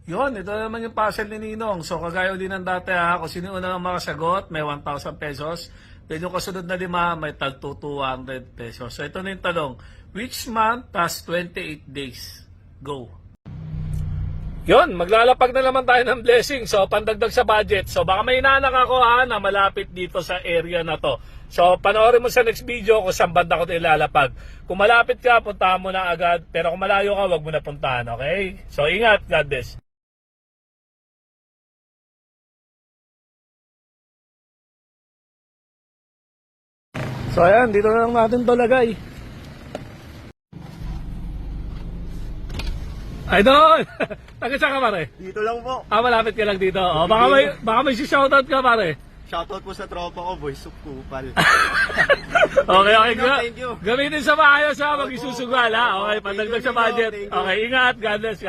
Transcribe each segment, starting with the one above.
Yun, ito naman yung puzzle ni Ninong. So, kagaya din ng dati ha, kung sino una ang makasagot, may 1,000 pesos. Then yung kasunod na 5, may tag 200 pesos. So, ito na yung tanong. Which month has 28 days? Go. Yun, maglalapag na naman tayo ng blessing. So, pandagdag sa budget. So, baka may inanak ako ha, na malapit dito sa area na to. So, panoorin mo sa next video kung saan banda ko ito ilalapag. Kung malapit ka, puntahan mo na agad. Pero kung malayo ka, wag mo na puntahan, okay? So, ingat. God bless. So ayan, dito na lang natin to lagay. Idol! Taga saan ka pare? Dito lang po. Malapit ka lang dito. Baka may si-shoutout ka pare. Shoutout po sa tropa ko, Boys of Kupal. Okay. Thank you. Gamitin sa maayos ha, mag-isusugal ha. Okay, pandagdag sa budget. Okay, ingat. God bless.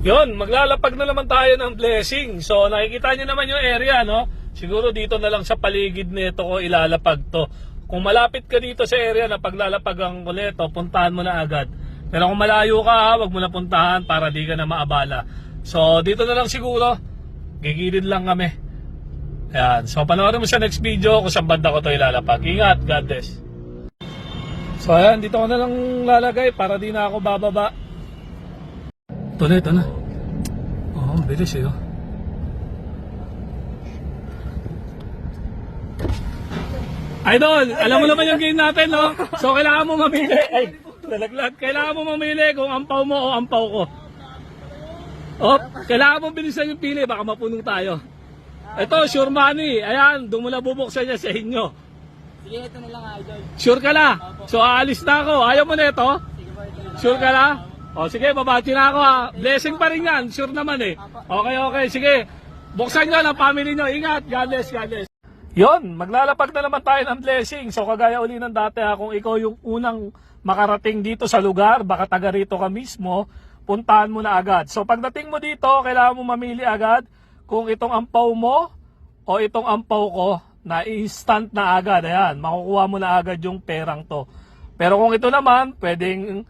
Yun, maglalapag na naman tayo ng blessing. So nakikita nyo naman yung area, no? Siguro dito na lang sa paligid nito ko ilalapag to. Kung malapit ka dito sa area na paglalapagan ko nito, puntahan mo na agad. Pero kung malayo ka, wag mo na puntahan para di ka na maabala. So, dito na lang siguro. Gigilid lang kami. Ayan. So, panoorin mo sa next video kung saan banda ko ito ilalapag. Ingat. God bless. So, ayan. Dito ko na lang lalagay para di na ako bababa. Ito na. Oh, bilis eh. Oh. Idol, alam mo naman yung game natin, no? So, kailangan mo mamili. Ay, nalaglag. Kailangan mo mamili kung ampaw mo o ampaw ko. Oh, kailangan mo bilisan yung pili. Baka mapuno tayo. Ito, sure money. Ayan, doon mo na bubuksan niya sa inyo. Sige, ito na lang, Idol. Sure ka na? So, aalis na ako. Ayaw mo na ito? Sure ka na? O, sige, babachi na ako ha. Blessing pa rin yan. Sure naman eh. Okay. Sige. Buksan nyo ng family nyo. Ingat. God bless. Yon, maglalapag na naman tayo ng blessing. So kagaya uli ng dati ha, kung ikaw yung unang makarating dito sa lugar, baka taga rito ka mismo, puntahan mo na agad. So pagdating mo dito, kailangan mo mamili agad kung itong ampaw mo o itong ampaw ko na instant na agad. Ayan, makukuha mo na agad yung perang to. Pero kung ito naman, pwedeng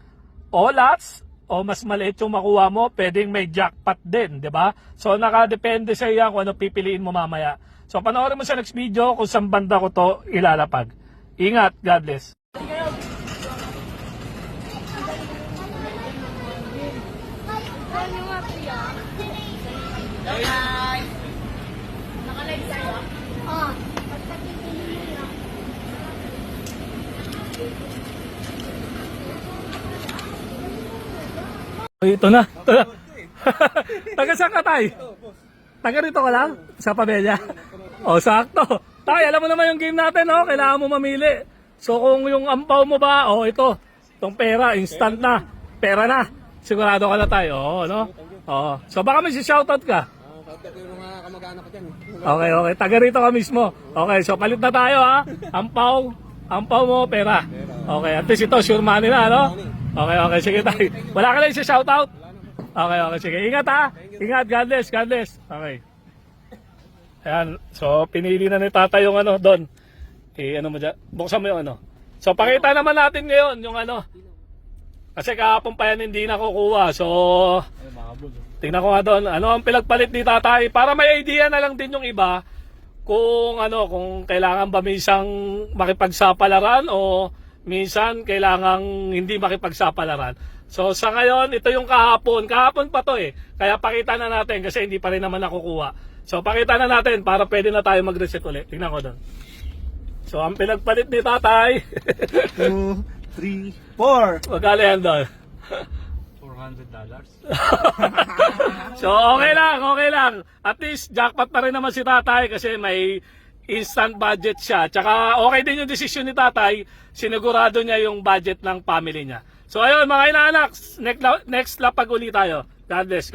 o lots o mas maliit yung makuha mo, pwedeng may jackpot din, di ba? So nakadepende sa iyo kung ano pipiliin mo mamaya. So panoorin mo sa next video kung saan banda ko to ilalapag. Ingat, God bless. Ito na. Taga saan ka tay? Taga rito ka lang? Sa Pabella? O, sakto. Tay, alam mo naman yung game natin, no? Kailangan mo mamili. So, kung yung ampaw mo ba, ito. Itong pera, instant na. Pera na. Sigurado ka na tayo. Oo, no? Oo. So, baka may si-shoutout ka. Shoutout ko yung mga kamag-anak ko dyan. Okay. Taga rito ka mismo. Okay, so palit na tayo, ha? Ampaw mo, pera. Okay, at least ito, sure money na, no? Okay, sige tayo. Wala ka lang si-shoutout? Okay, sige. Ingat, ha? Ingat, God bless. Okay. Ayan, so pinili na ni Tata yung doon. Ano mo dyan? Buksan mo yung So pakita naman natin ngayon yung Kasi kahapon pa yan hindi nakukuha. So tingnan ko nga doon. Ano ang pinagpalit ni Tatay? Para may idea na lang din yung iba kung kung kailangan ba minsan makipagsapalaran o minsan kailangan hindi makipagsapalaran. So sa ngayon, ito yung kahapon. Kahapon pa to eh. Kaya pakita na natin kasi hindi pa rin naman nakukuha. So pakita na natin para pwede na tayo mag-reset ulit. Tingnan ko doon. So ang pinagpalit ni Tatay. 2, 3, 4. Magkano yan doon? $400. So okay lang. At least jackpot pa rin naman si Tatay kasi may instant budget siya. Tsaka okay din yung desisyon ni Tatay. Sinigurado niya yung budget ng family niya. So ayun mga inaanak, next lapag ulit tayo. God bless.